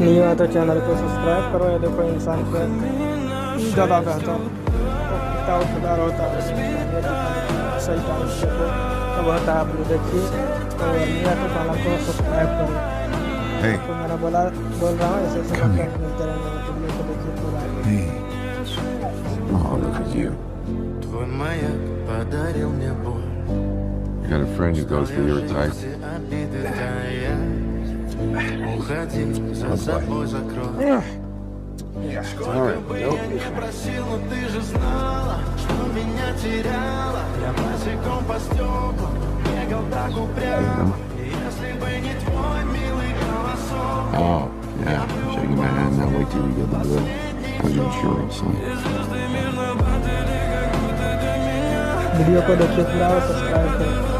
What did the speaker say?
नहीं हुआ तो चैनल को सब्सक्राइब करो। ये देखो इंसान पे ज़्यादा बेहतर कितना उठदार होता है सही टाइम से तो होता है। आप लोग देखिए और मेरा तो चैनल को सब्सक्राइब करो। Hey, तो मैंना बोल रहा हूँ ऐसे ऐसे कंटेंट मिलते रहेंगे तो वीडियो को देखिए पूरा। hey. Oh, look at you. Твой маяк подарил мне боль. You got a friend who goes for your type. Обиды тая. Уходи, за собой закрой. Sorry. Nope. Просил, но ты же знала, что меня теряла. Я босиком по стеклам бегал так упрямо. Если бы не твой милый голосок. Oh, yeah. Shaking my hand. Now wait till you get the bill. How's your insurance, son? Video को देखिए पूरा और subscribe करो।